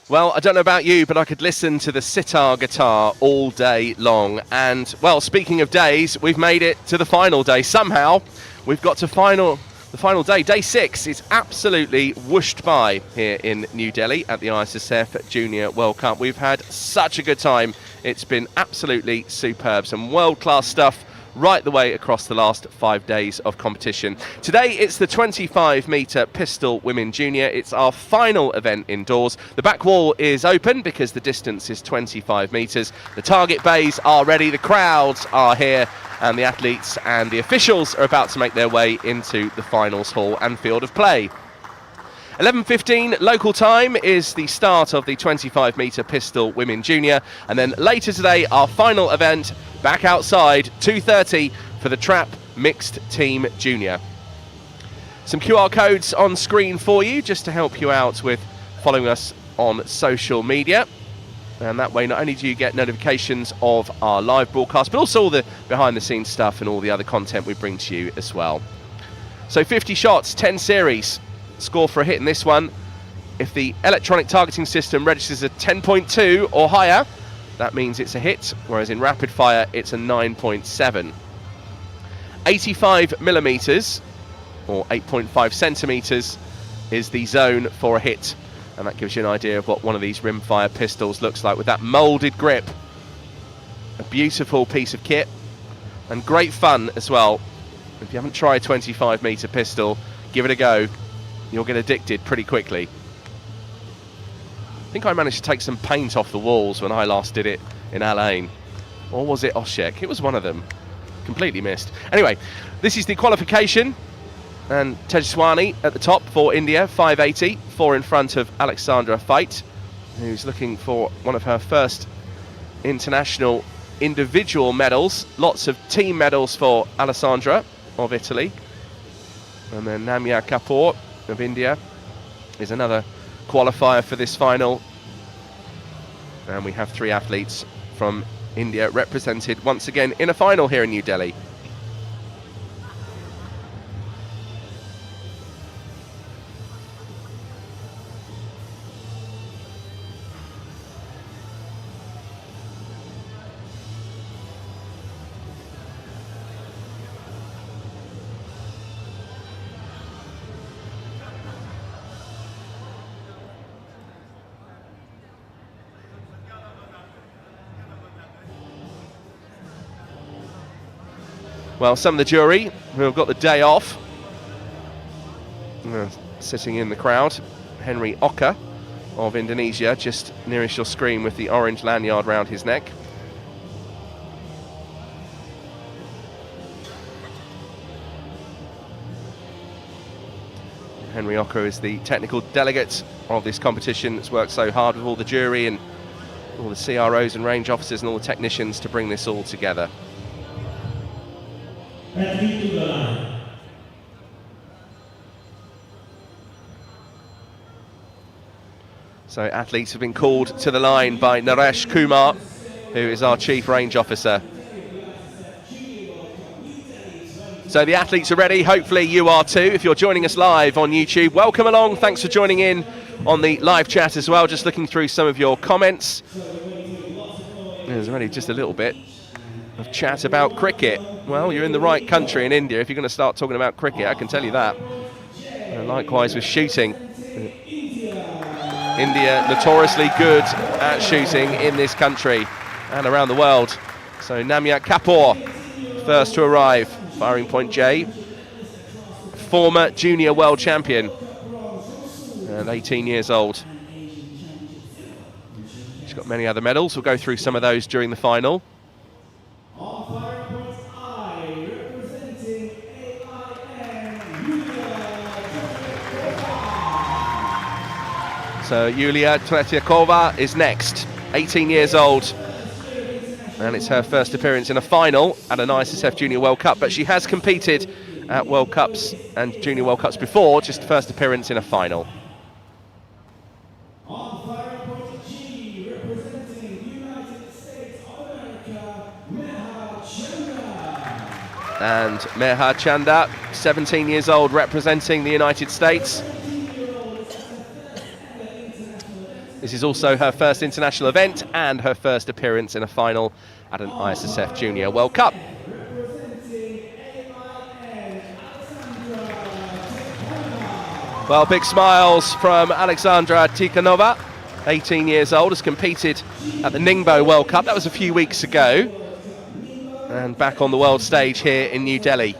Well, I don't know about you, but I could listen to the sitar guitar all day long. And, well, speaking of days, we've made it to the final day. Somehow, we've got to the final day, day 6. It's absolutely whooshed by here in New Delhi at the Issf Junior World Cup. We've had such a good time. It's been absolutely superb. Some world-class stuff right the way across the last 5 days of competition. Today it's the 25-metre pistol women junior. It's our final event indoors. The back wall is open because the distance is 25 metres. The target bays are ready, the crowds are here, and the athletes and the officials are about to make their way into the finals hall and field of play. 11:15 local time is the start of the 25-metre pistol women junior, and then later today our final event back outside 2:30 for the trap mixed team junior. Some QR codes on screen for you just to help you out with following us on social media, and that way not only do you get notifications of our live broadcast, but also all the behind the scenes stuff and all the other content we bring to you as well. So 50 shots, 10 series. Score for a hit in this one. If the electronic targeting system registers a 10.2 or higher, that means it's a hit, whereas in rapid fire it's a 9.7. 85 millimeters or 8.5 centimeters is the zone for a hit, and that gives you an idea of what one of these rimfire pistols looks like with that molded grip. A beautiful piece of kit and great fun as well. If you haven't tried 25-meter pistol, give it a go. You'll get addicted pretty quickly. I think I managed to take some paint off the walls when I last did it in Al Ain. Or was it Oshek? It was one of them. Completely missed. Anyway, this is the qualification. And Tejaswani at the top for India, 580. 4 in front of Alexandra Fait, who's looking for one of her first international individual medals. Lots of team medals for Alessandra of Italy. And then Namya Kapoor of India is another qualifier for this final, and we have 3 athletes from India represented once again in a final here in New Delhi. Well, some of the jury who have got the day off, sitting in the crowd. Henry Oka of Indonesia, just nearest your screen with the orange lanyard round his neck. Henry Oka is the technical delegate of this competition that's worked so hard with all the jury and all the CROs and range officers and all the technicians to bring this all together. So athletes have been called to the line by Naresh Kumar, who is our chief range officer. So the athletes are ready. Hopefully you are too. If you're joining us live on YouTube, welcome along. Thanks for joining in on the live chat as well. Just looking through some of your comments. There's already just a little bit of chat about cricket. Well, you're in the right country in India if you're going to start talking about cricket, I can tell you that. And likewise with shooting. India notoriously good at shooting in this country and around the world. So Namya Kapoor, first to arrive, firing point J. Former junior world champion and 18 years old. She's got many other medals. We'll go through some of those during the final. So Yulia Tretiakova is next, 18 years old, and it's her first appearance in a final at an Issf Junior World Cup, but she has competed at World Cups and Junior World Cups before, just first appearance in a final. And Meha Chanda, 17 years old, representing the United States. This is also her first international event and her first appearance in a final at an ISSF Junior World Cup. Well, big smiles from Alexandra Tikhanova, 18 years old, has competed at the Ningbo World Cup. That was a few weeks ago. And back on the world stage here in New Delhi.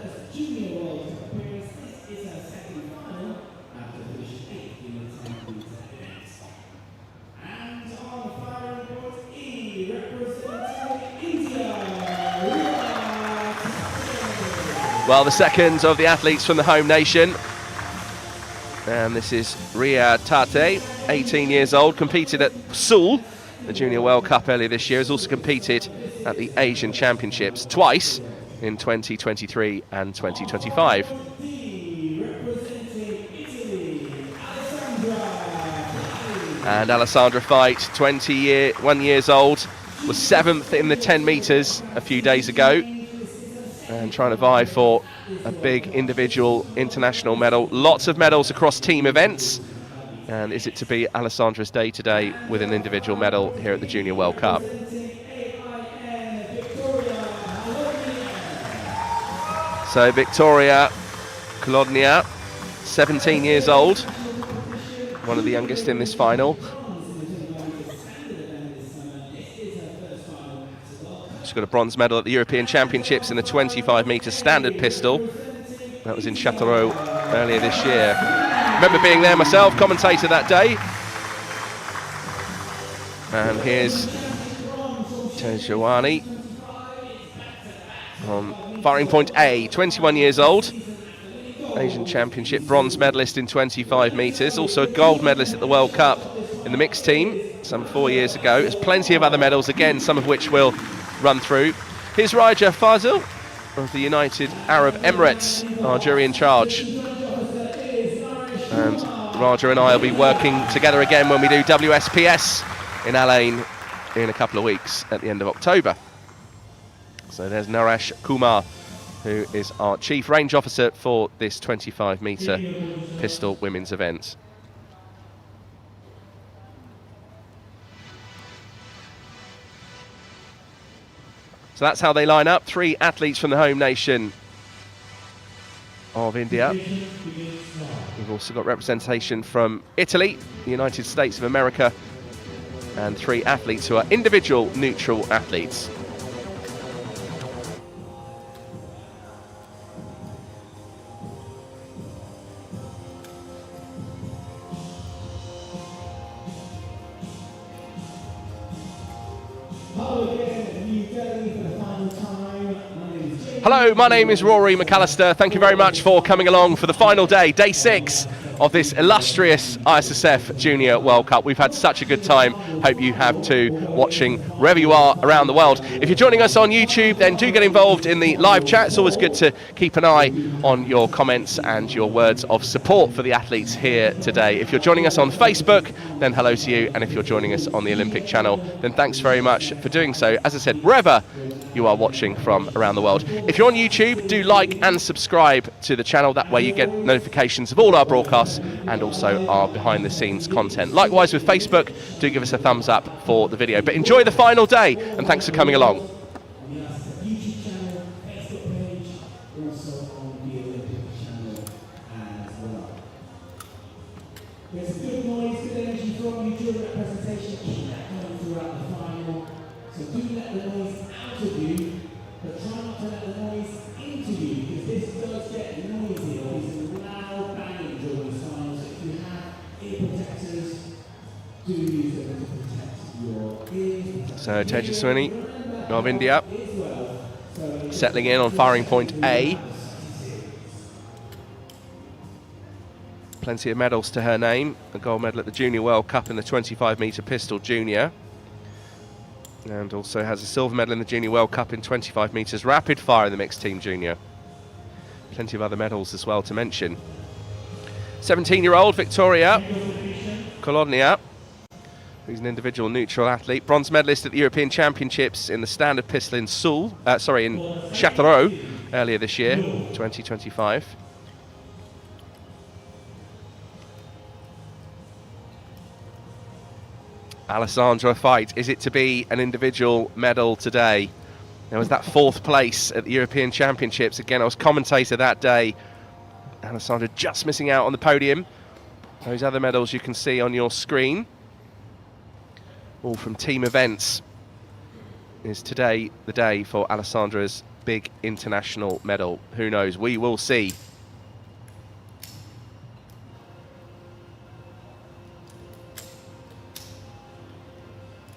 Well, the second of the athletes from the home nation. And this is Ria Tate, 18 years old, competed at Seoul, the Junior World Cup earlier this year, has also competed at the Asian Championships twice in 2023 and 2025. And Alessandra Veit, 21 years old, was 7th in the 10 metres a few days ago, and trying to vie for a big individual international medal. Lots of medals across team events. And is it to be Alessandra's day today with an individual medal here at the Junior World Cup? So Victoria Kolodnia, 17 years old, one of the youngest in this final. She's got a bronze medal at the European Championships in the 25-metre standard pistol. That was in Châteauroux earlier this year. Remember being there myself, commentator that day. And here's Tejawani on firing point A, 21 years old. Asian Championship bronze medalist in 25 metres. Also a gold medalist at the World Cup in the mixed team some 4 years ago. There's plenty of other medals, again, some of which we'll run through. Here's Raja Fazil of the United Arab Emirates, our jury in charge. And Raja and I will be working together again when we do WSPS in Al Ain in a couple of weeks at the end of October. So there's Naresh Kumar, who is our Chief Range Officer for this 25-metre pistol women's event. So that's how they line up. 3 athletes from the home nation of India. We've also got representation from Italy, the United States of America, and 3 athletes who are individual neutral athletes. Hello, my name is Rory McAllister. Thank you very much for coming along for the final day, day 6 of this illustrious ISSF Junior World Cup. We've had such a good time. Hope you have too, watching wherever you are around the world. If you're joining us on YouTube, then do get involved in the live chat. It's always good to keep an eye on your comments and your words of support for the athletes here today. If you're joining us on Facebook, then hello to you. And if you're joining us on the Olympic channel, then thanks very much for doing so. As I said, wherever you are watching from around the world. If you're on YouTube, do like and subscribe to the channel. That way you get notifications of all our broadcasts and also our behind the scenes content. Likewise with Facebook, do give us a thumbs up for the video. But enjoy the final day, and thanks for coming along. There's a good noise, good energy from you during that presentation. Keep that coming throughout the final. So do let the noise out of you, but try not to let the noise into you, because this does get noisy. There's loud banging during the final. So if you have ear protectors, do use them to protect your ears. So Tejaswini of India settling in on firing point A. Plenty of medals to her name. A gold medal at the Junior World Cup in the 25-metre pistol junior. And also has a silver medal in the Junior World Cup in 25 metres rapid fire in the mixed team junior. Plenty of other medals as well to mention. 17-year-old Victoria Kolodnia, who's an individual neutral athlete. Bronze medalist at the European Championships in the standard pistol in Seoul, in Châteauroux earlier this year, 2025. Alessandra Fight. Is it to be an individual medal today? There was that 4th place at the European Championships. Again, I was commentator that day. Alessandra just missing out on the podium. Those other medals you can see on your screen, all from team events. Is today the day for Alessandra's big international medal? Who knows? We will see.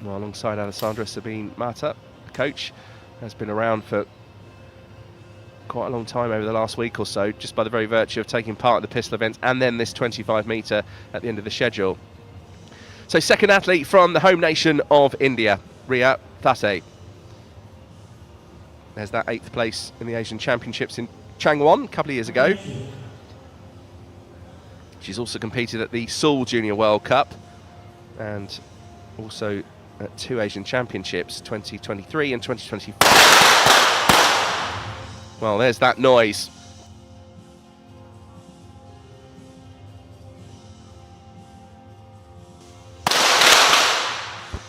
Well, alongside Alessandra, Sabine Mata, the coach, has been around for quite a long time over the last week or so, just by the very virtue of taking part in the pistol events and then this 25 metre at the end of the schedule. So second athlete from the home nation of India, Riya Thate. There's that 8th place in the Asian Championships in Changwon a couple of years ago. She's also competed at the Seoul Junior World Cup and also at 2 Asian Championships, 2023 and 2024. Well, there's that noise.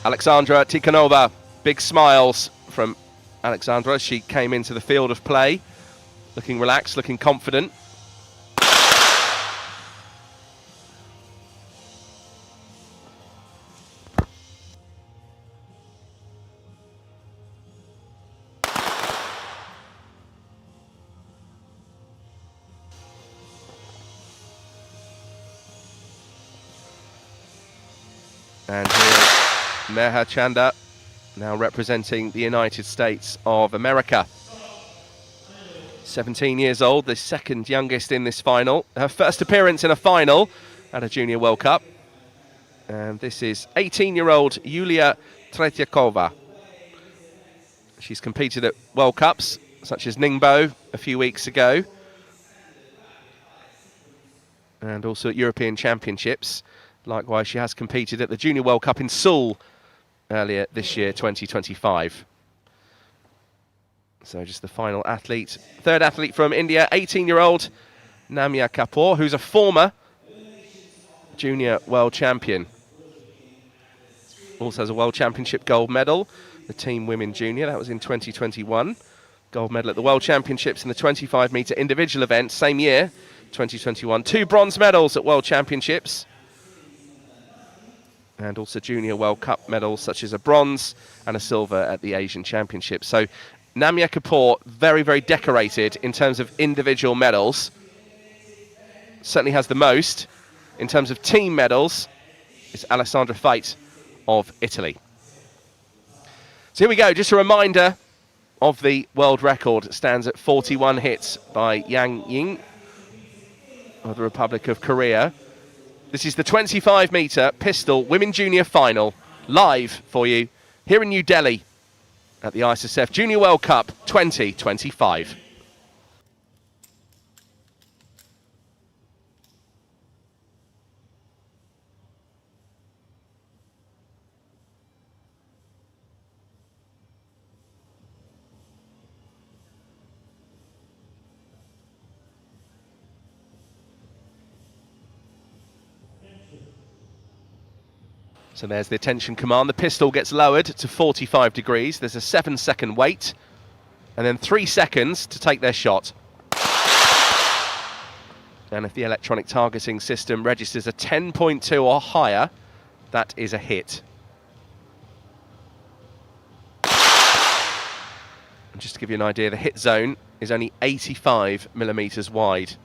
Alexandra Tikhanova, big smiles from Alexandra. She came into the field of play looking relaxed, looking confident. And here's Meha Chanda, now representing the United States of America. 17 years old, the second youngest in this final. Her first appearance in a final at a Junior World Cup. And this is 18-year-old Yulia Tretyakova. She's competed at World Cups, such as Ningbo a few weeks ago. And also at European Championships. Likewise, she has competed at the Junior World Cup in Seoul earlier this year, 2025. So just the final athlete. Third athlete from India, 18-year-old Namya Kapoor, who's a former Junior World Champion. Also has a World Championship gold medal, the Team Women Junior, that was in 2021. Gold medal at the World Championships in the 25-metre individual event, same year, 2021. 2 bronze medals at World Championships. And also Junior World Cup medals, such as a bronze and a silver at the Asian Championships. So Namya Kapoor, very, very decorated in terms of individual medals. Certainly has the most. In terms of team medals, it's Alessandra Fight of Italy. So here we go, just a reminder of the world record. It stands at 41 hits by Yang Ying of the Republic of Korea. This is the 25-metre pistol women junior final, live for you here in New Delhi at the Issf Junior World Cup 2025. So there's the attention command. The pistol gets lowered to 45 degrees. There's a 7-second wait, and then 3 seconds to take their shot. And if the electronic targeting system registers a 10.2 or higher, that is a hit. And just to give you an idea, the hit zone is only 85 millimeters wide.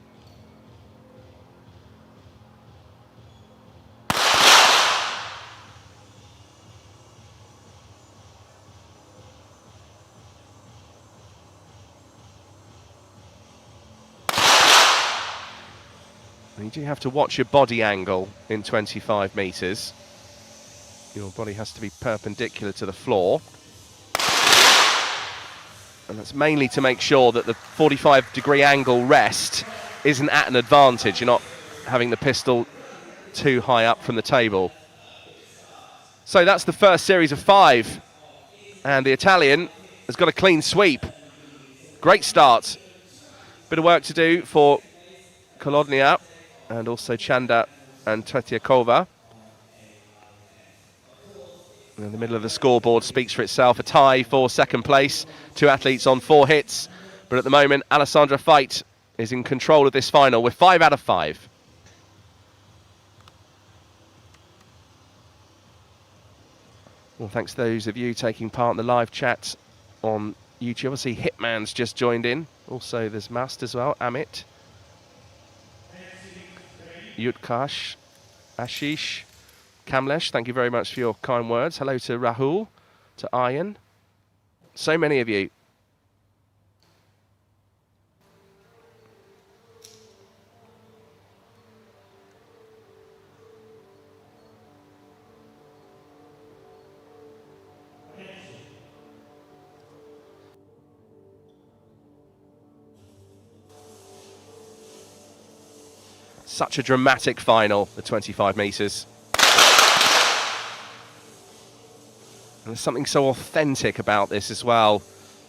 You do have to watch your body angle in 25 metres. Your body has to be perpendicular to the floor. And that's mainly to make sure that the 45-degree angle rest isn't at an advantage. You're not having the pistol too high up from the table. So that's the first series of 5. And the Italian has got a clean sweep. Great start. Bit of work to do for Kolodnia and also Chanda and Tretyakova. In the middle of the scoreboard speaks for itself. A tie for second place. 2 athletes on 4 hits. But at the moment, Alessandra Veit is in control of this final with 5 out of 5. Well, thanks to those of you taking part in the live chat on YouTube. Obviously, Hitman's just joined in. Also, there's Mast as well, Amit. Yutkash, Ashish, Kamlesh, thank you very much for your kind words. Hello to Rahul, to Ian. So many of you. Such a dramatic final, the 25 metres. And there's something so authentic about this as well.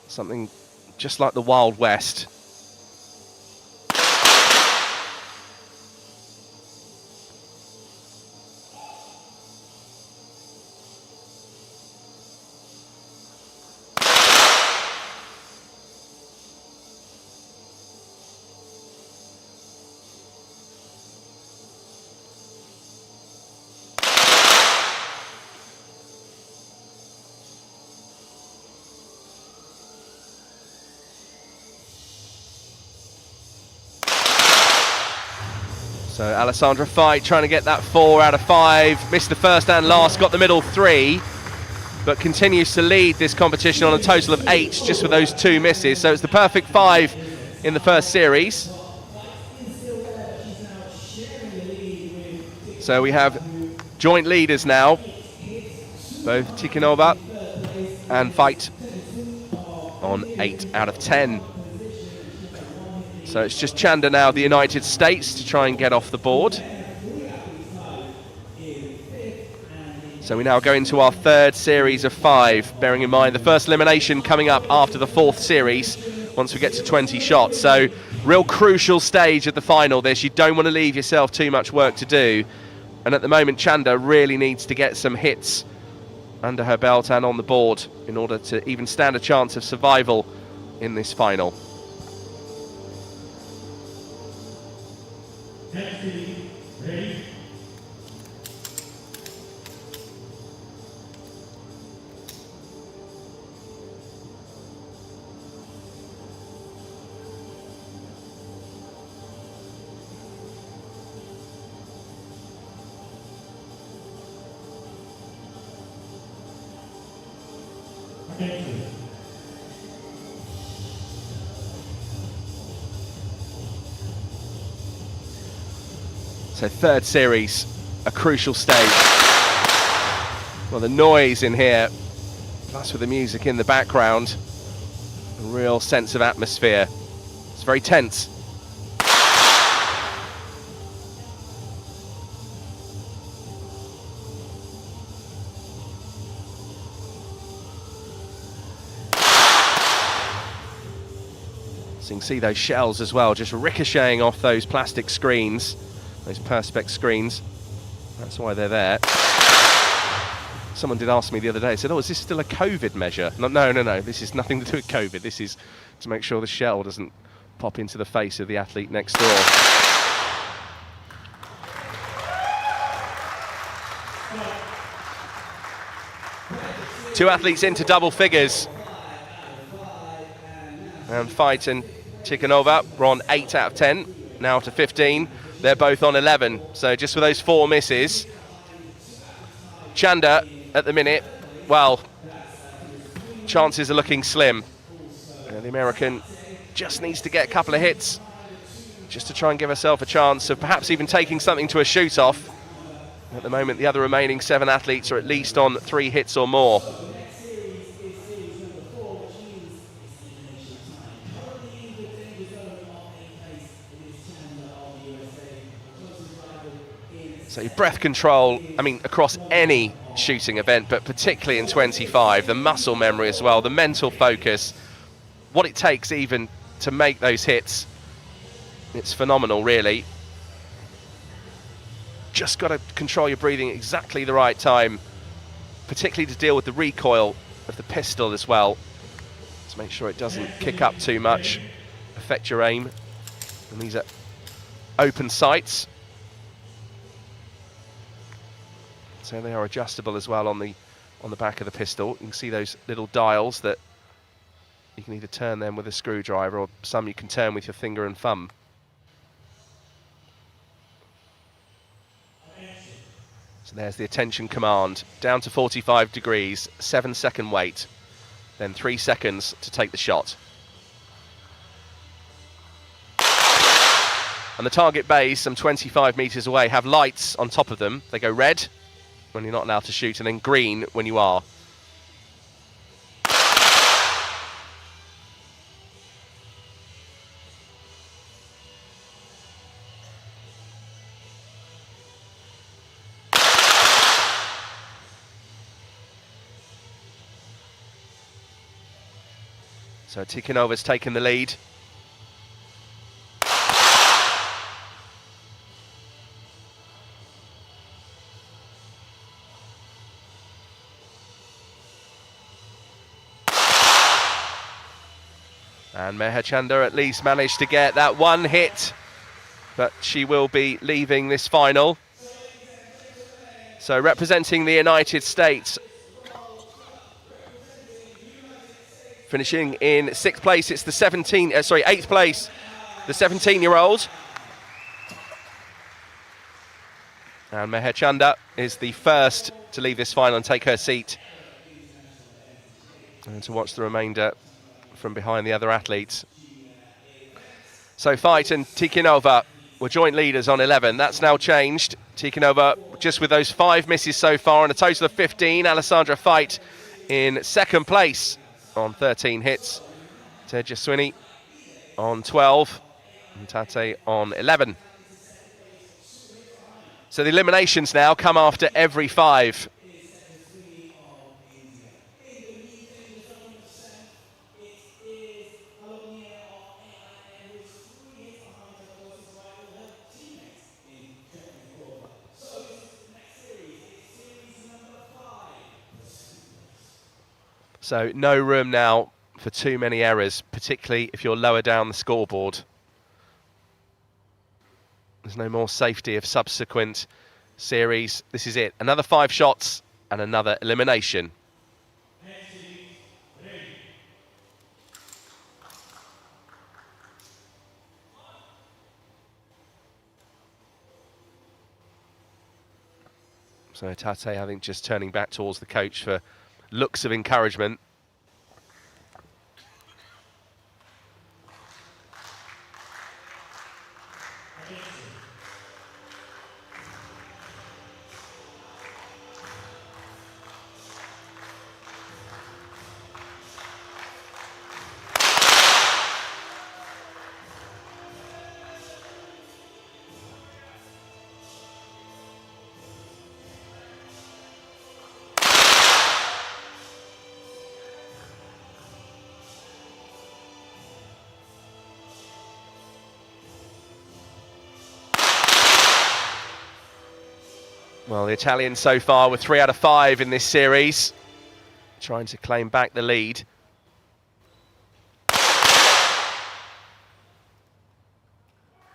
Something just like the Wild West. So Alessandra Veit trying to get that 4 out of 5. Missed the first and last, got the middle 3, but continues to lead this competition on a total of 8 just with those 2 misses. So it's the perfect 5 in the first series. So we have joint leaders now, both Tikhonova and Veit on 8 out of 10. So it's just Chanda now, the United States, to try and get off the board. So we now go into our 3rd series of 5, bearing in mind the first elimination coming up after the 4th series, once we get to 20 shots. So real crucial stage of the final this. You don't want to leave yourself too much work to do. And at the moment, Chanda really needs to get some hits under her belt and on the board in order to even stand a chance of survival in this final. Ready? So 3rd series, a crucial stage. Well, the noise in here, plus with the music in the background, a real sense of atmosphere. It's very tense. So you can see those shells as well, just ricocheting off those plastic screens. Those Perspex screens. That's why they're there. Someone did ask me the other day, said, oh, is this still a COVID measure? No, this is nothing to do with COVID. This is to make sure the shell doesn't pop into the face of the athlete next door. Two athletes into double figures. And Veit and Tikhonova were on 8 out of 10, now to 15. They're both on 11, so just with those 4 misses. Chanda, at the minute, well, chances are looking slim. The American just needs to get a couple of hits just to try and give herself a chance of perhaps even taking something to a shoot-off. At the moment, the other remaining 7 athletes are at least on 3 hits or more. So breath control, I mean, across any shooting event, but particularly in 25, the muscle memory as well, the mental focus, what it takes even to make those hits, it's phenomenal, really. Just got to control your breathing at exactly the right time particularly to deal with the recoil of the pistol as well. To make sure it doesn't kick up too much, affect your aim. And these are open sights. So they are adjustable as well on the back of the pistol. You can see those little dials that you can either turn them with a screwdriver, or some you can turn with your finger and thumb. So there's the attention command, down to 45 degrees, 7-second wait, then 3 seconds to take the shot. And the target bays, some 25 meters away, have lights on top of them. They go red when you're not allowed to shoot, and then green when you are. So Tikhanova's taken the lead. And Meher Chanda at least managed to get that one hit, but she will be leaving this final. So representing the United States, finishing in 6th place, it's the 8th place, the 17-year-old. And Meher Chanda is the first to leave this final and take her seat. And to watch the remainder from behind the other athletes. So Fight and Tikhanova were joint leaders on 11. That's now changed. Tikhanova just with those 5 misses so far and a total of 15. Alessandra Fight in 2nd place on 13 hits. Teja Sweeney on 12 and Tate on 11. So the eliminations now come after every 5. So no room now for too many errors, particularly if you're lower down the scoreboard. There's no more safety of subsequent series. This is it. Another 5 shots and another elimination. So Tate, I think, just turning back towards the coach for looks of encouragement. Well, the Italians so far were 3 out of 5 in this series, trying to claim back the lead.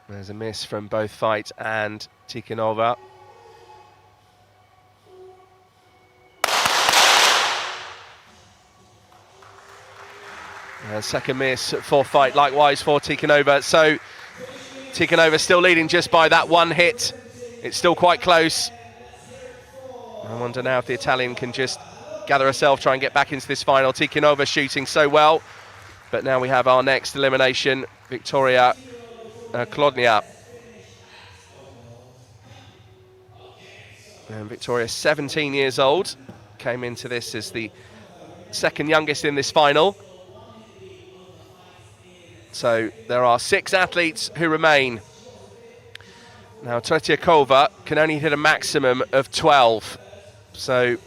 There's a miss from both Fight and Tikhanova. Second miss for Fight, likewise for Tikhanova. So Tikhanova still leading just by that one hit. It's still quite close. I wonder now if the Italian can just gather herself, try and get back into this final. Tikhanova shooting so well. But now we have our next elimination, Victoria Klodnia. And Victoria, 17 years old, came into this as the 2nd youngest in this final. So there are 6 athletes who remain. Now Tretiakova can only hit a maximum of 12. So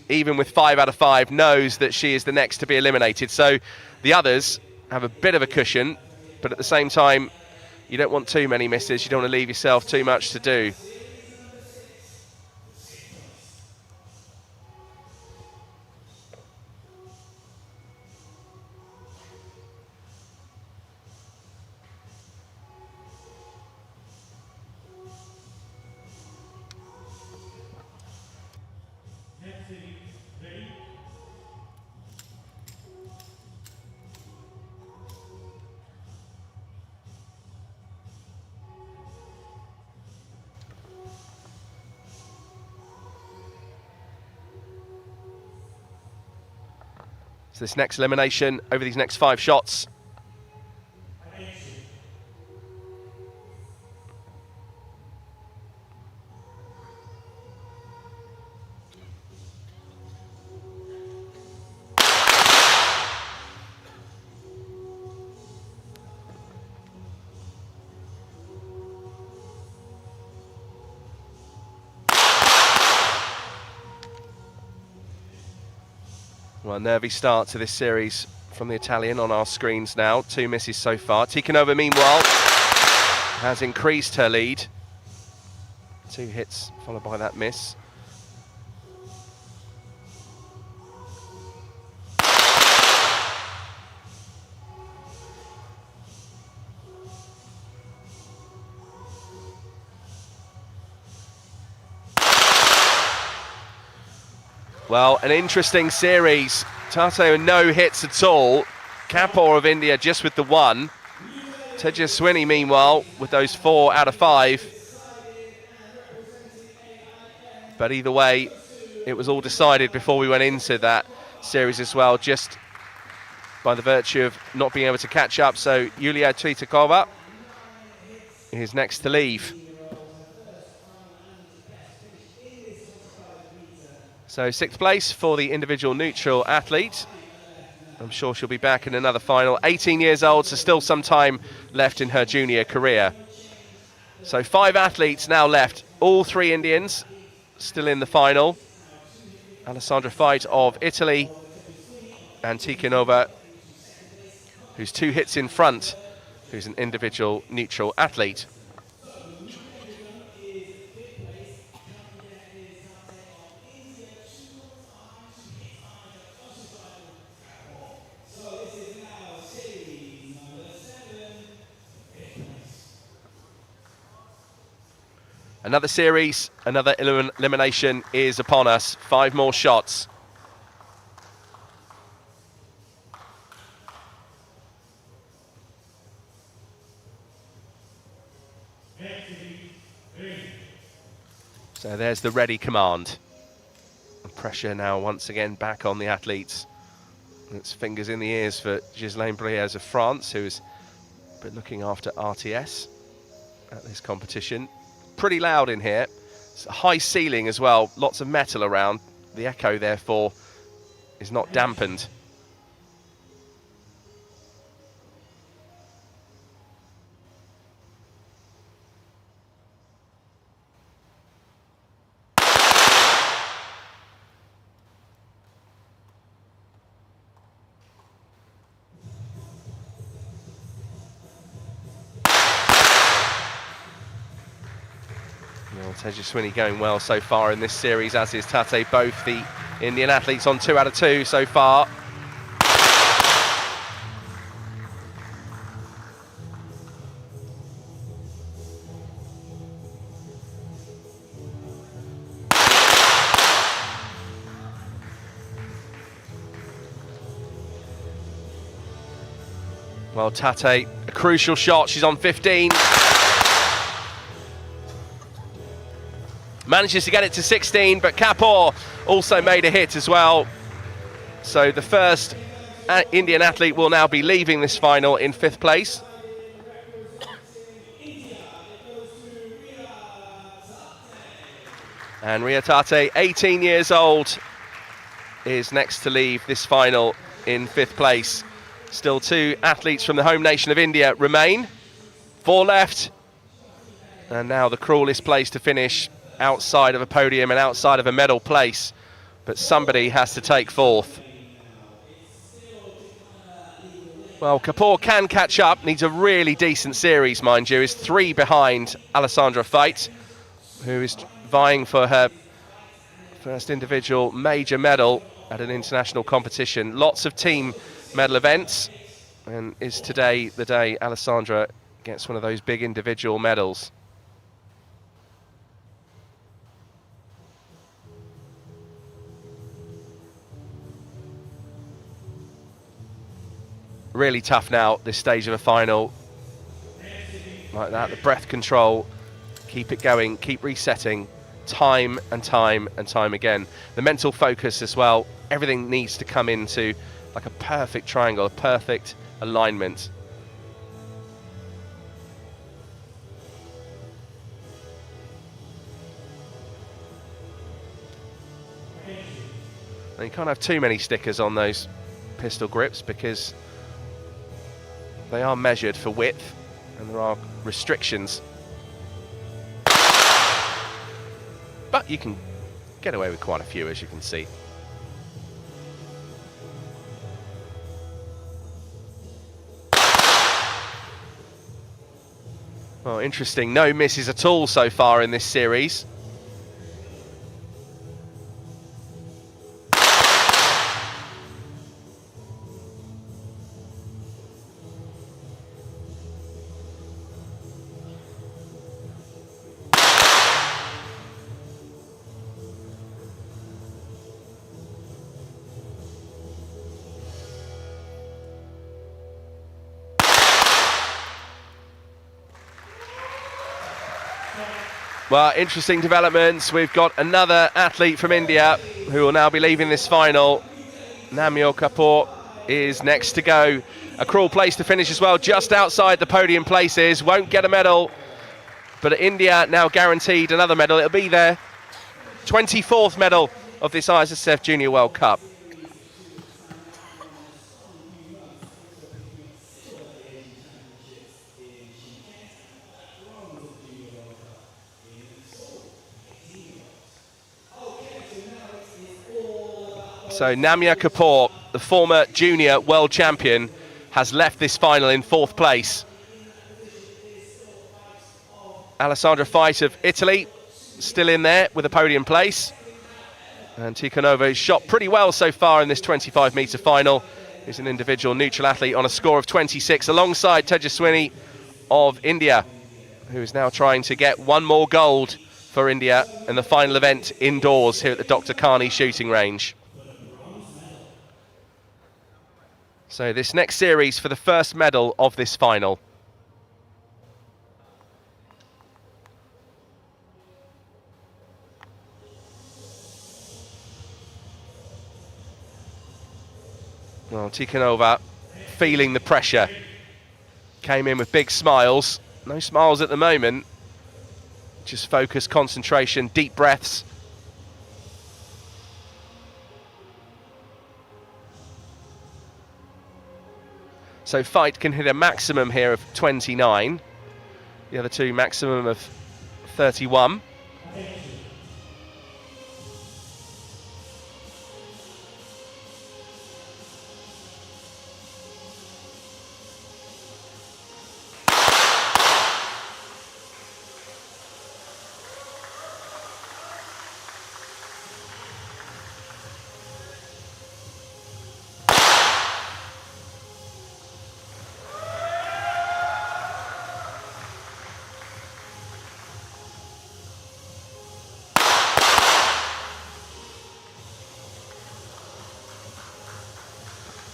even with 5 out of 5, knows that she is the next to be eliminated. So the others have a bit of a cushion, but at the same time, you don't want too many misses. You don't want to leave yourself too much to do. this next elimination over these next 5 shots. Well, nervy start to this series from the Italian on our screens now. 2 misses so far. Tikhonova, meanwhile, has increased her lead. 2 hits followed by that miss. Well, an interesting series. Tate no hits at all. Kapoor of India just with the 1. Tejaswini, meanwhile, with those 4 out of 5. But either way, it was all decided before we went into that series as well, just by the virtue of not being able to catch up. So Yulia Tvitakova is next to leave. So 6th place for the individual neutral athlete. I'm sure she'll be back in another final. 18 years old, so still some time left in her junior career. So 5 athletes now left, all 3 Indians still in the final. Alessandra Veit of Italy and Tikhonova, who's 2 hits in front, who's an individual neutral athlete. Another series, another elimination is upon us. 5 more shots. So there's the ready command. The pressure now once again back on the athletes. It's fingers in the ears for Ghislaine Briers of France, who's been looking after RTS at this competition. Pretty loud in here. It's a high ceiling as well, lots of metal around. The echo, therefore, is not dampened. Tejaswini going well so far in this series, as is Tate. Both the Indian athletes on 2 out of 2 so far. Well, Tate, a crucial shot. She's on 15. Manages to get it to 16, but Kapoor also made a hit as well. So the first Indian athlete will now be leaving this final in 5th place. And Riya Tate, 18 years old, is next to leave this final in 5th place. Still 2 athletes from the home nation of India remain. 4 left. And now the cruelest place to finish, outside of a podium and outside of a medal place, but somebody has to take 4th. Well, Kapoor can catch up, needs a really decent series, mind you, is 3 behind Alessandra Veit, who is vying for her first individual major medal at an international competition. Lots of team medal events, and is today the day Alessandra gets one of those big individual medals. Really tough now, this stage of a final. Like that, the breath control, keep it going, keep resetting, time and time and time again. The mental focus as well, everything needs to come into like a perfect triangle, a perfect alignment. And you can't have too many stickers on those pistol grips because they are measured for width and there are restrictions. But you can get away with quite a few, as you can see. Well, interesting. No misses at all so far in this series. Well, interesting developments. We've got another athlete from India who will now be leaving this final. Namya Kapoor is next to go. A cruel place to finish as well, just outside the podium places. Won't get a medal, but India now guaranteed another medal. It'll be their 24th medal of this Issf Junior World Cup. So Namya Kapoor, the former junior world champion, has left this final in 4th place. Alessandra Fait of Italy, still in there with a podium place. And Tikhonova has shot pretty well so far in this 25-metre final. He's an individual neutral athlete on a score of 26, alongside Tejaswini of India, who is now trying to get one more gold for India in the final event indoors here at the Dr. Carney shooting range. So this next series for the first medal of this final. Well, Tikhonova feeling the pressure. Came in with big smiles. No smiles at the moment. Just focus, concentration, deep breaths. So Fait can hit a maximum here of 29. The other two maximum of 31.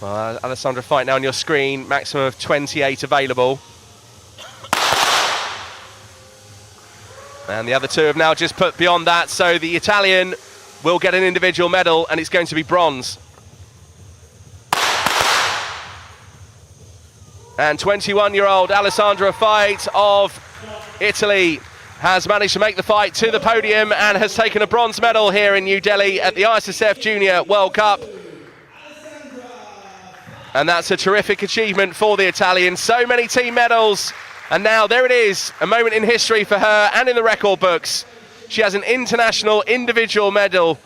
Well, Alessandra Fait now on your screen, maximum of 28 available. And the other two have now just put beyond that, so the Italian will get an individual medal, and it's going to be bronze. And 21-year-old Alessandra Fait of Italy has managed to make the fight to the podium and has taken a bronze medal here in New Delhi at the Issf Junior World Cup. And that's a terrific achievement for the Italian. So many team medals. And now there it is, a moment in history for her and in the record books. She has an international individual medal.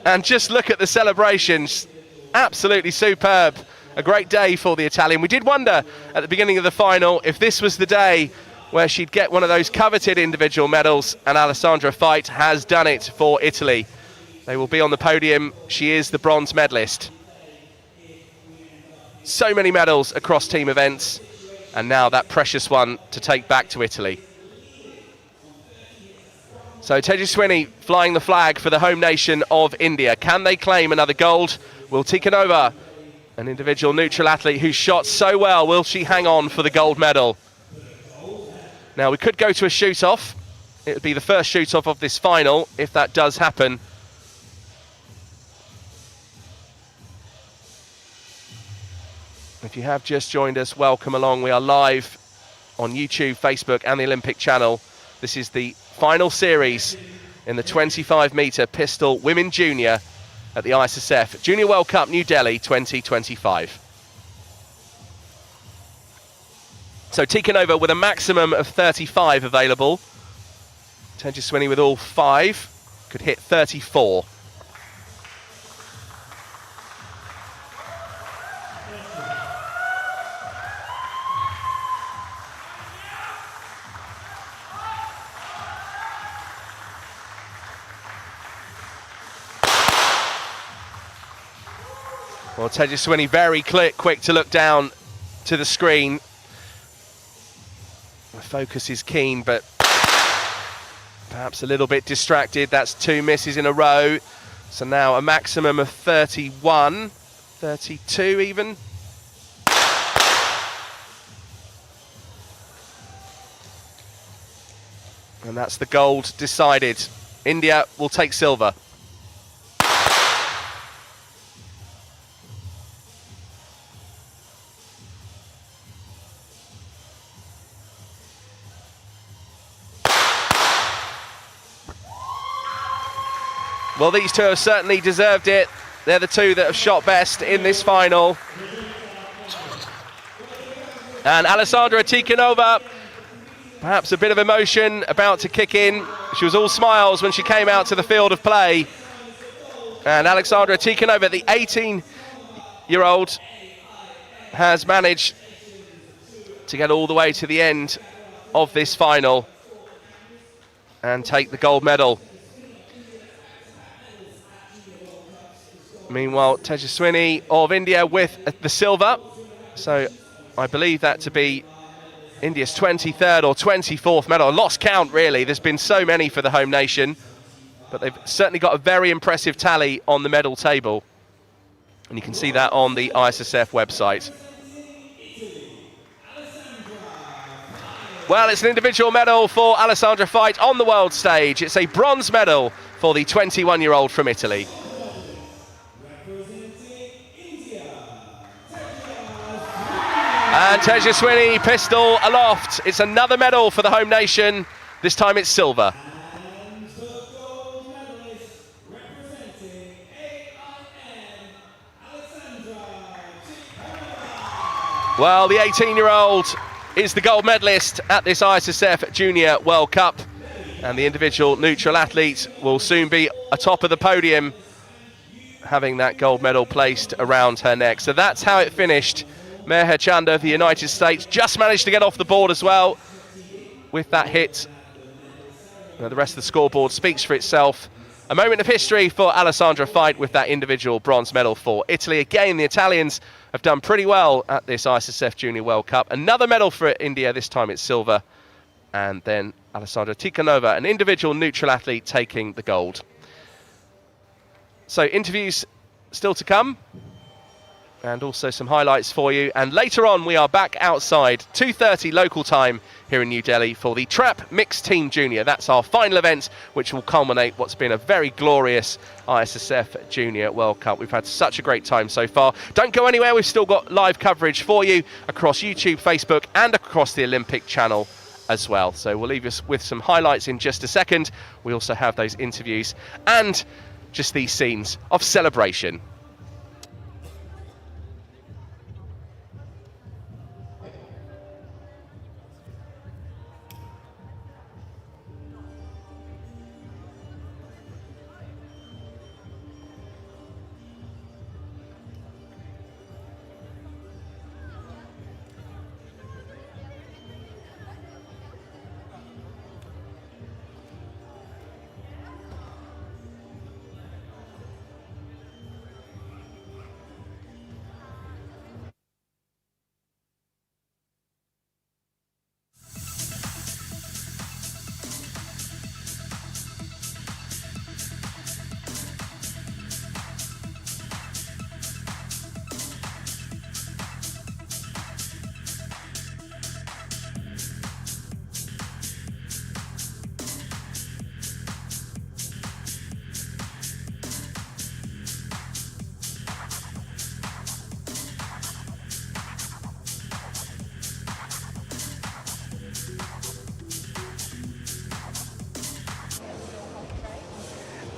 And just look at the celebrations. Absolutely superb. A great day for the Italian. We did wonder at the beginning of the final if this was the day where she'd get one of those coveted individual medals. And Alessandra Fait has done it for Italy. They will be on the podium. She is the bronze medalist. So many medals across team events, and now that precious one to take back to Italy. So Tejaswini flying the flag for the home nation of India. Can they claim another gold? Will Tikhonova, an individual neutral athlete who shot so well, will she hang on for the gold medal? Now we could go to a shoot-off. It would be the first shoot-off of this final, if that does happen. If you have just joined us, welcome along. We are live on YouTube, Facebook and the Olympic channel. This is the final series in the 25-metre pistol women junior at the Issf Junior World Cup New Delhi 2025. So Tikhonova with a maximum of 35 available. Tejaswini with all 5, could hit 34. Well, Tejaswini very quick to look down to the screen. The focus is keen, but perhaps a little bit distracted. That's 2 misses in a row. So now a maximum of 31, 32 even. And that's the gold decided. India will take silver. Well, these two have certainly deserved it. They're the two that have shot best in this final. And Alessandra Tikhonova, perhaps a bit of emotion about to kick in. She was all smiles when she came out to the field of play. And Alessandra Tikhonova, the 18-year-old, has managed to get all the way to the end of this final and take the gold medal. Meanwhile, Tejaswini of India with the silver. So I believe that to be India's 23rd or 24th medal. I lost count, really. There's been so many for the home nation. But they've certainly got a very impressive tally on the medal table. And you can see that on the ISSF website. Well, it's an individual medal for Alessandra Fight on the world stage. It's a bronze medal for the 21-year-old from Italy. And Tejaswini, pistol aloft. It's another medal for the home nation. This time it's silver. And the gold medalist representing AIN, Alessandra Tikhonova. Well, the 18-year-old is the gold medalist at this ISSF Junior World Cup. And the individual neutral athlete will soon be atop of the podium, having that gold medal placed around her neck. So that's how it finished. Meher Chanda of the United States just managed to get off the board as well with that hit. The rest of the scoreboard speaks for itself. A moment of history for Alessandra Fight with that individual bronze medal for Italy. Again, the Italians have done pretty well at this ISSF Junior World Cup. Another medal for India, this time it's silver. And then Alessandra Tikhonova, an individual neutral athlete, taking the gold. So interviews still to come. And also some highlights for you. And later on, we are back outside, 2:30 local time here in New Delhi for the Trap Mixed Team Junior. That's our final event, which will culminate what's been a very glorious ISSF Junior World Cup. We've had such a great time so far. Don't go anywhere. We've still got live coverage for you across YouTube, Facebook, and across the Olympic channel as well. So we'll leave us with some highlights in just a second. We also have those interviews and just these scenes of celebration.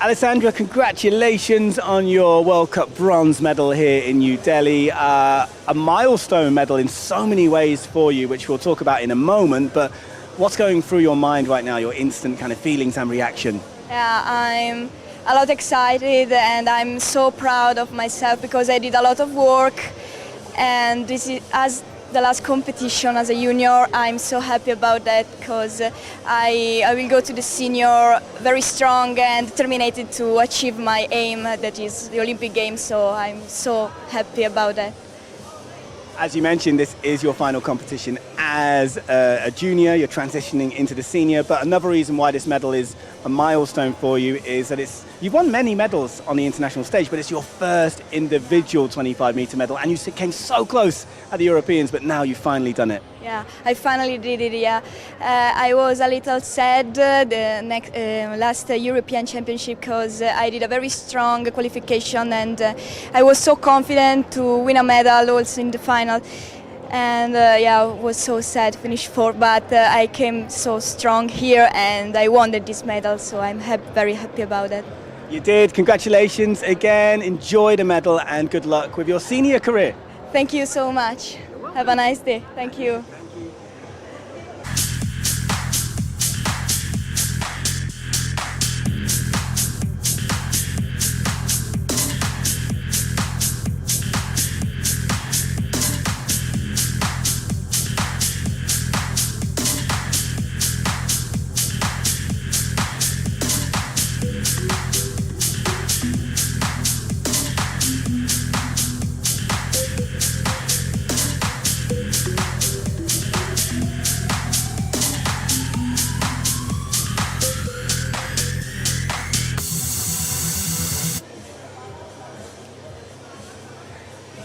Alessandra, congratulations on your World Cup bronze medal here in New Delhi. A milestone medal in so many ways for you, which we'll talk about in a moment. But what's going through your mind right now, your instant kind of feelings and reaction? Yeah, I'm a lot excited and I'm so proud of myself because I did a lot of work, and this is as the last competition as a junior. I'm so happy about that because I will go to the senior very strong and determined to achieve my aim, that is the Olympic Games, so I'm so happy about that. As you mentioned, this is your final competition as a junior. You're transitioning into the senior, but another reason why this medal is a milestone for you is that you've won many medals on the international stage, but it's your first individual 25-meter medal, and you came so close at the Europeans, but now you've finally done it. Yeah, I finally did it. Yeah, I was a little sad the last European Championship because I did a very strong qualification and I was so confident to win a medal also in the final. And yeah, I was so sad to finish fourth, but I came so strong here and I wanted this medal, so I'm very happy about it. You did. Congratulations again. Enjoy the medal and good luck with your senior career. Thank you so much. Have a nice day. Thank you.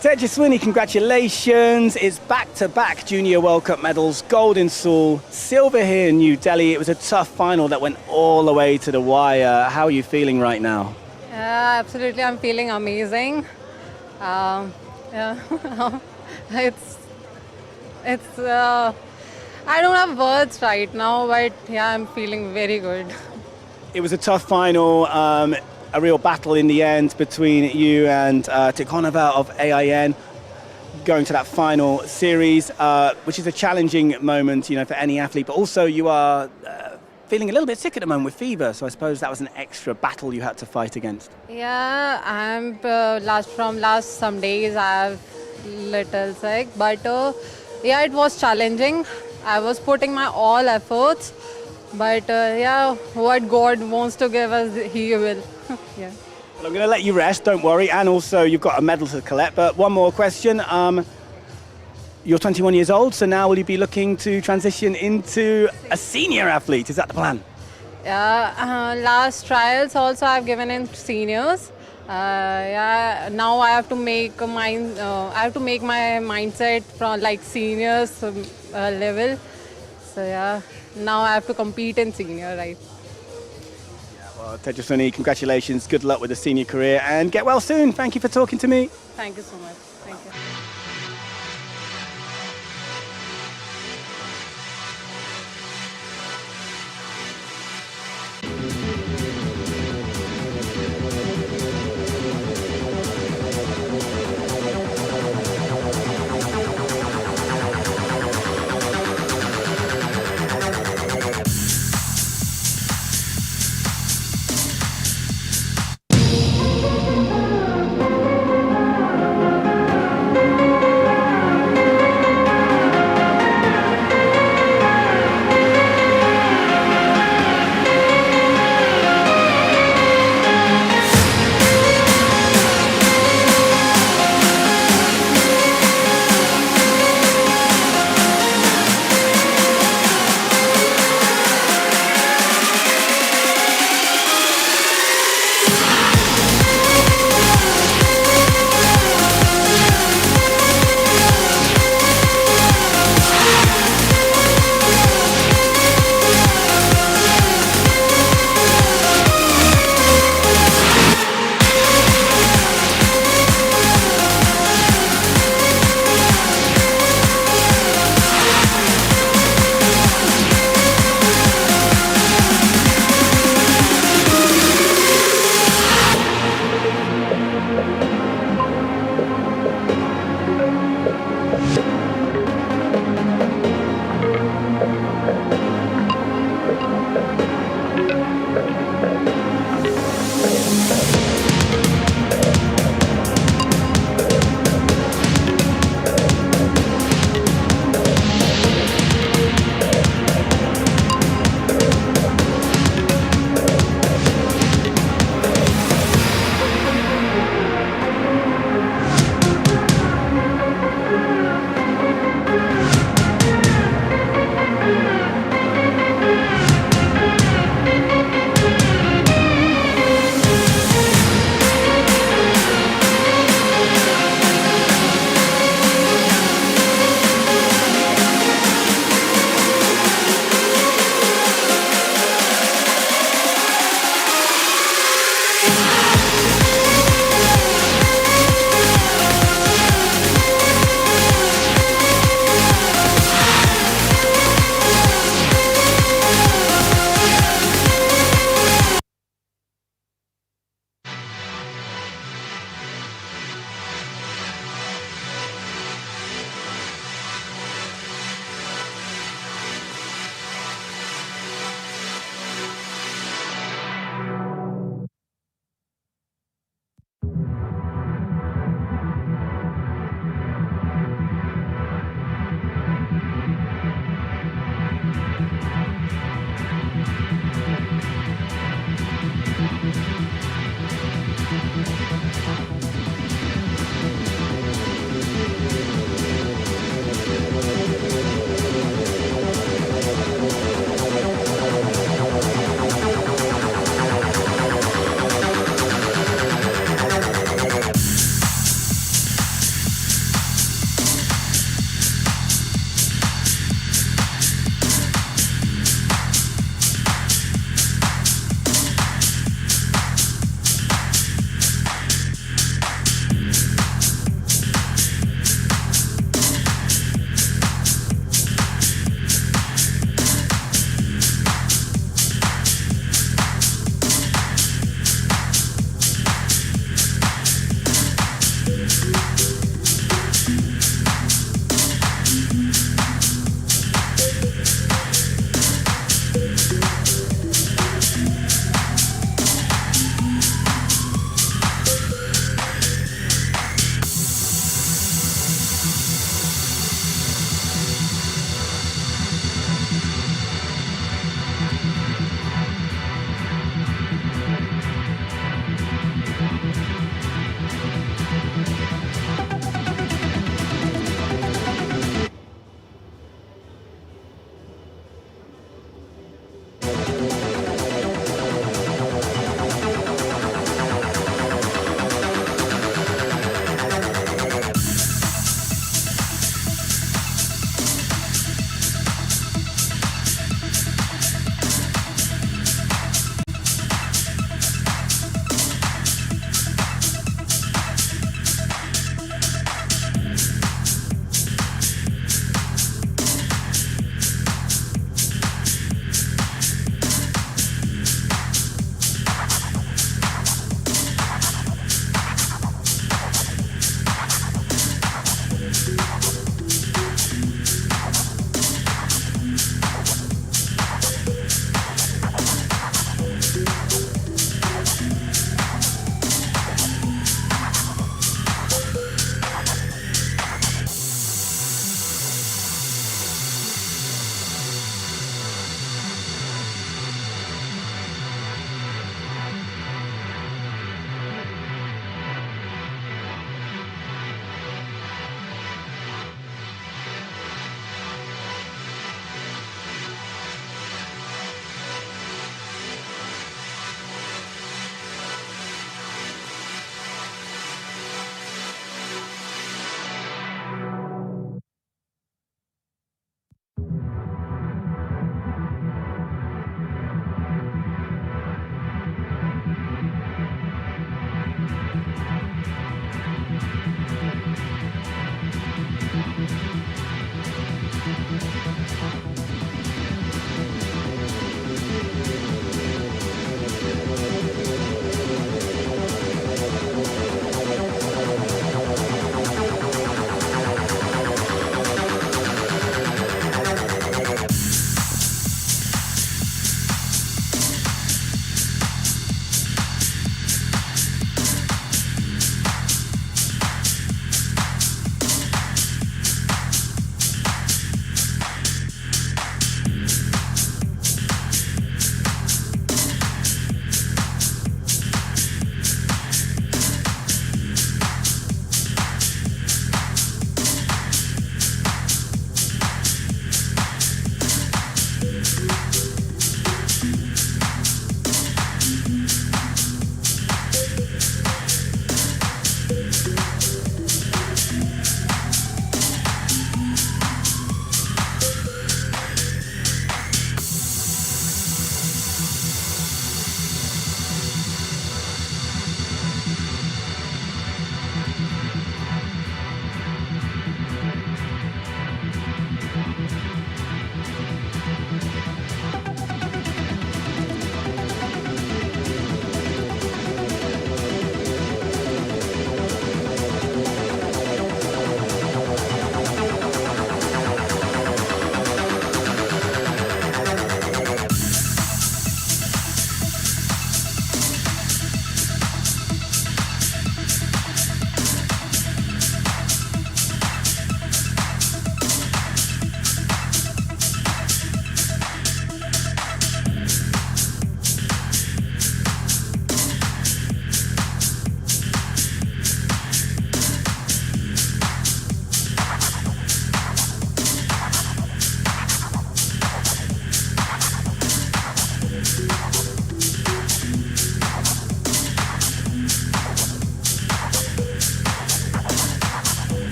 Tejaswini, congratulations. It's back-to-back Junior World Cup medals, gold in Seoul, silver here in New Delhi. It was a tough final that went all the way to the wire. How are you feeling right now? Absolutely, I'm feeling amazing. Yeah, it's. I don't have words right now, but yeah, I'm feeling very good. It was a tough final, a real battle in the end between you and Tikhonova of AIN, going to that final series, which is a challenging moment, you know, for any athlete. But also, you are feeling a little bit sick at the moment with fever, so I suppose that was an extra battle you had to fight against. Yeah, I'm from last some days I have little sick, but yeah, it was challenging. I was putting my all efforts, but yeah, what God wants to give us, He will. Yeah. Well, I'm going to let you rest, don't worry, and also you've got a medal to collect. But one more question. You're 21 years old, so now will you be looking to transition into a senior athlete? Is that the plan? Yeah, last trials also I've given in seniors. Yeah, now I have to make my mindset from like seniors level. So yeah, now I have to compete in senior, right? Tejaswini, congratulations, good luck with the senior career and get well soon. Thank you for talking to me. Thank you so much. Thank you.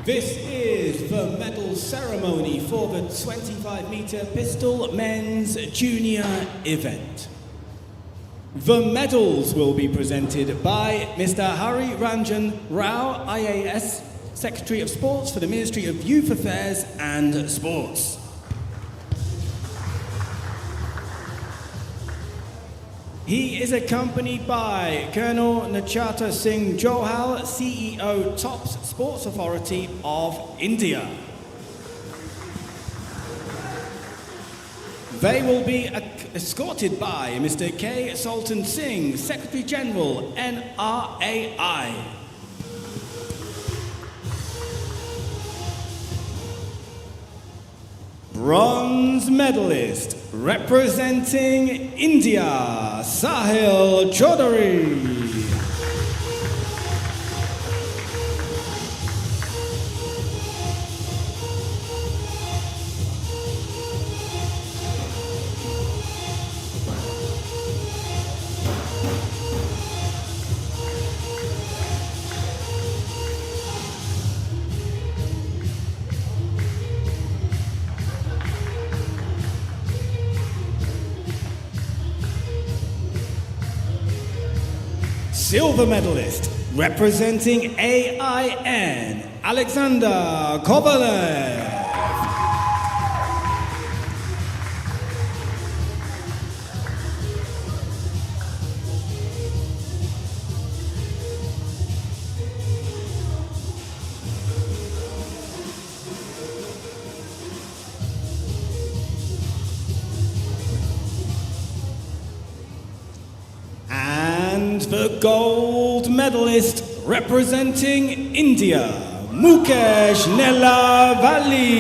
This is the medal ceremony for the 25-meter pistol men's junior event. The medals will be presented by Mr. Hari Ranjan Rao, IAS Secretary of Sports for the Ministry of Youth Affairs and Sports. He is accompanied by Colonel Nachata Singh Johal, CEO, TOPS Sports Authority of India. They will be escorted by Mr. K. Sultan Singh, Secretary General, NRAI. Bronze medalist representing India, Sahil Chaudhary. Silver medalist representing AIN, Alexander Kovalev. The gold medalist representing India, Mukesh Nelavalli.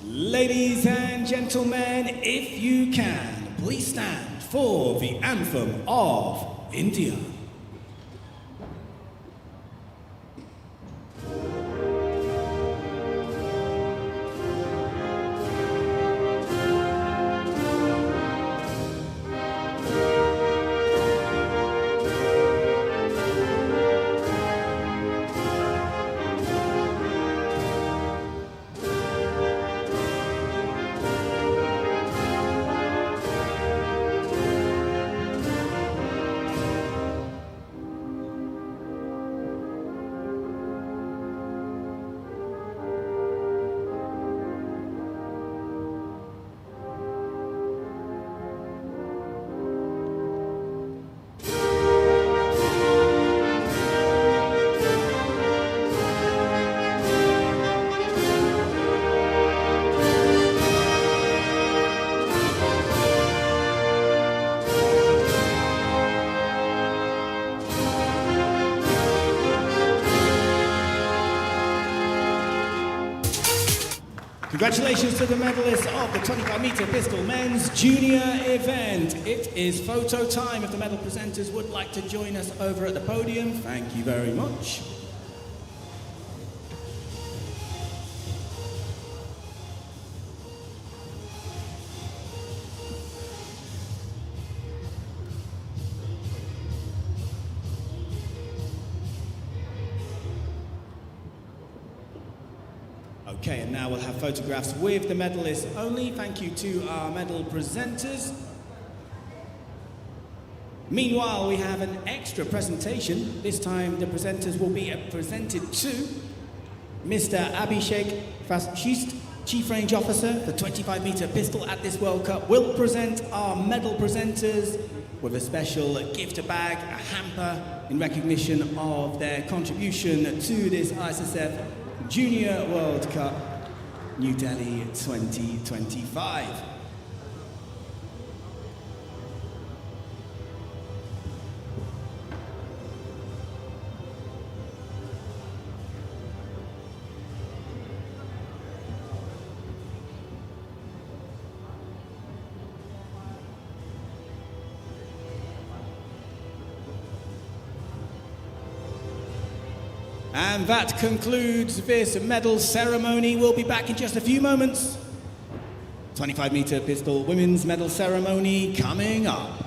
Ladies and gentlemen, if you can, please stand for the anthem of India. Congratulations to the medalists of the 25-meter pistol men's junior event. It is photo time. If the medal presenters would like to join us over at the podium, thank you very much. Okay, and now we'll have photographs with the medalists only. Thank you to our medal presenters. Meanwhile, we have an extra presentation. This time the presenters will be presented to Mr. Abhishek Fascist, Chief Range Officer, the 25-meter pistol at this World Cup, will present our medal presenters with a special gift bag, a hamper, in recognition of their contribution to this ISSF Junior World Cup, New Delhi 2025. And that concludes this medal ceremony. We'll be back in just a few moments. 25-meter pistol women's medal ceremony coming up.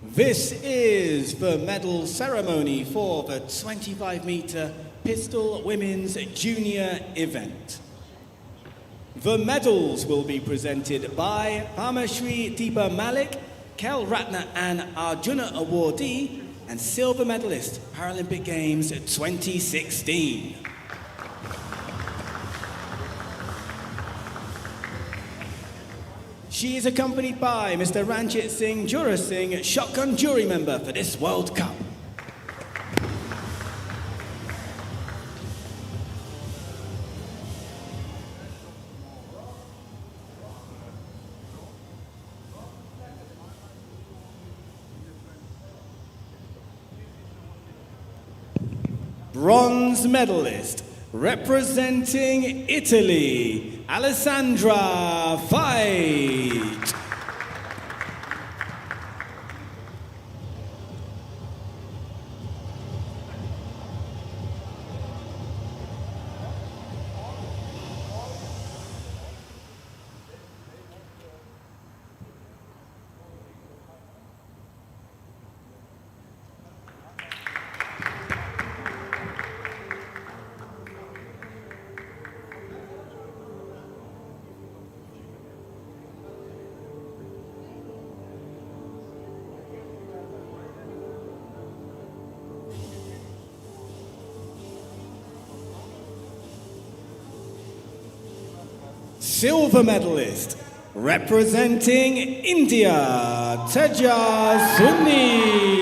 This is the medal ceremony for the 25-meter pistol women's junior event. The medals will be presented by Parmashri Deepa Malik, Kel Ratna and Arjuna awardee, and silver medalist, Paralympic Games 2016. She is accompanied by Mr. Ranjit Singh Jura Singh, shotgun jury member for this World Cup. Bronze medalist, representing Italy, Alessandra Veit. Silver medalist, representing India, Teja Sunni.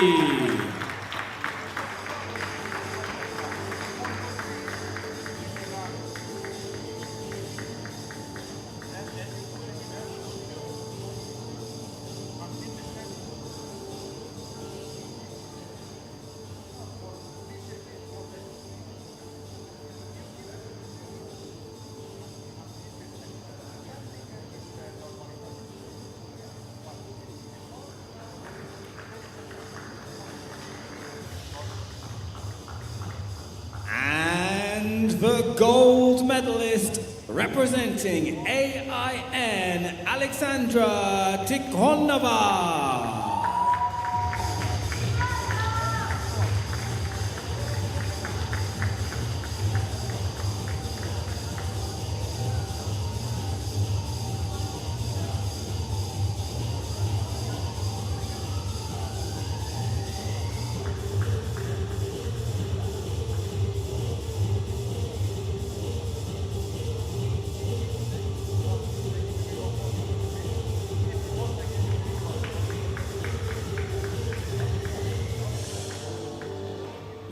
The gold medalist, representing AIN, Alexandra Tikhonova.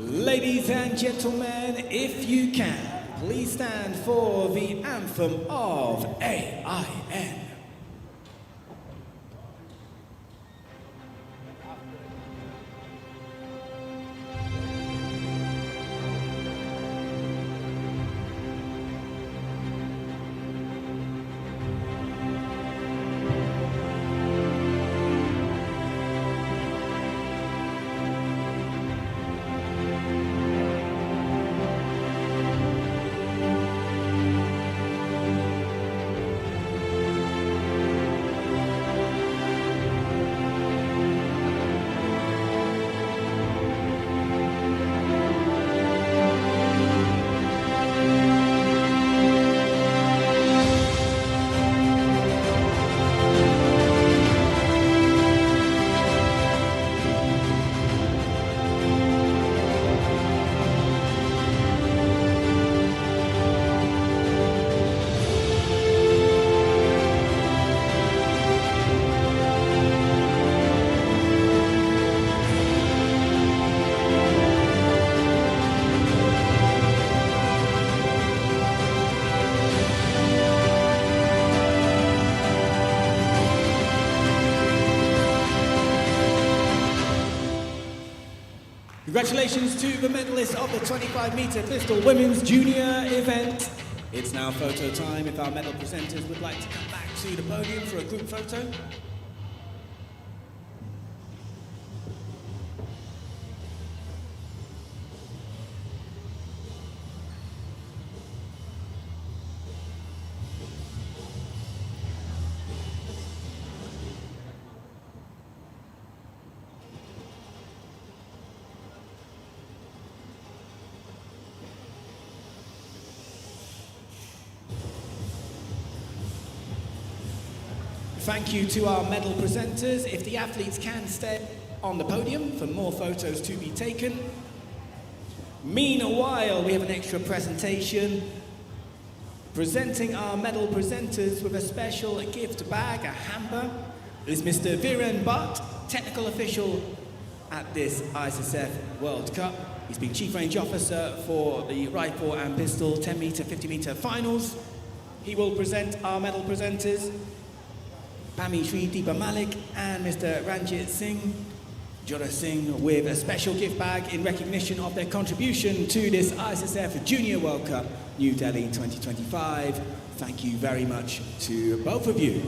Ladies and gentlemen, if you can, please stand for the anthem of AIN. Congratulations to the medalists of the 25-meter pistol women's junior event. It's now photo time. If our medal presenters would like to come back to the podium for a group photo. thank you to our medal presenters. If the athletes can stay on the podium for more photos to be taken. Meanwhile, we have an extra presentation. Presenting our medal presenters with a special gift bag, a hamper, is Mr. Viren Bhatt, technical official at this Issf World Cup. He's been Chief Range Officer for the rifle and pistol 10 metre, 50 metre finals. He will present our medal presenters, Pami Sri Deepa Malik and Mr. Ranjit Singh, Jura Singh, with a special gift bag in recognition of their contribution to this Issf Junior World Cup, New Delhi 2025. Thank you very much to both of you.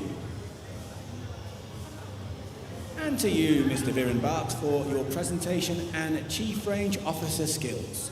And to you, Mr. Viren Bhatt, for your presentation and Chief Range Officer skills.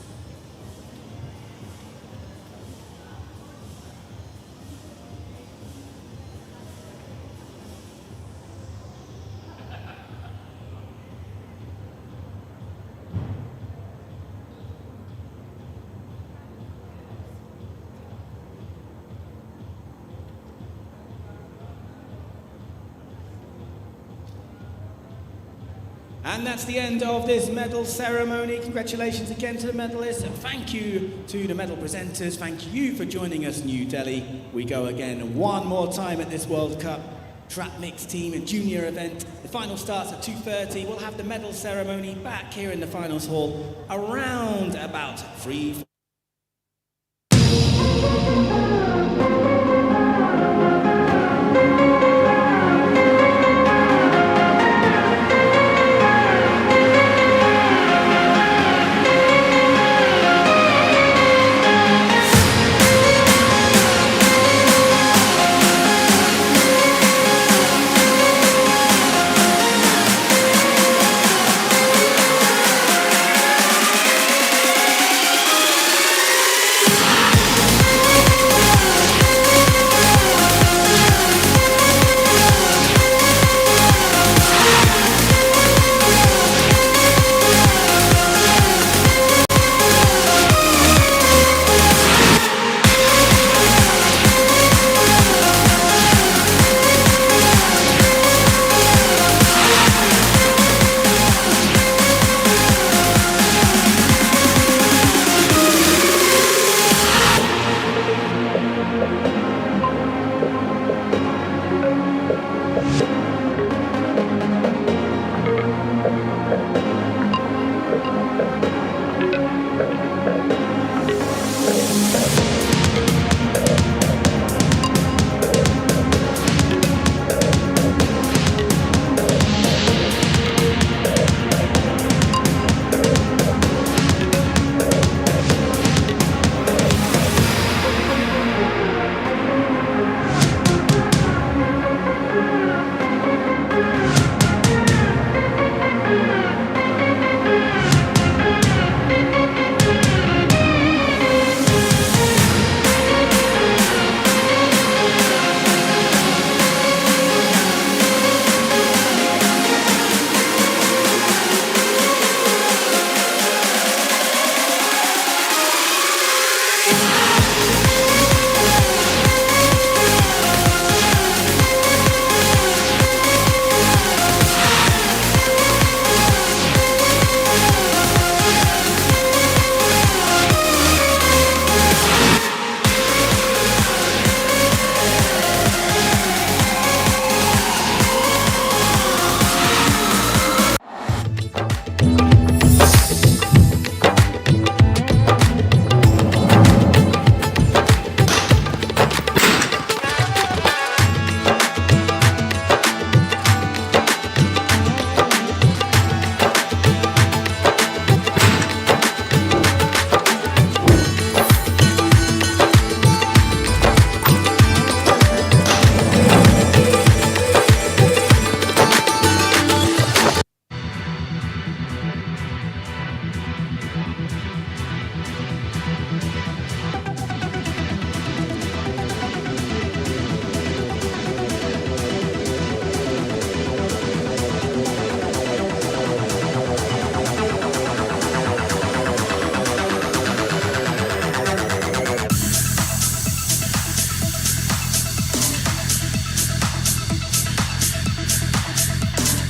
And that's the end of this medal ceremony. Congratulations again to the medalists. And thank you to the medal presenters. Thank you for joining us, New Delhi. We go again one more time at this World Cup trap mixed team and junior event. The final starts at 2:30. We'll have the medal ceremony back here in the finals hall around about 3.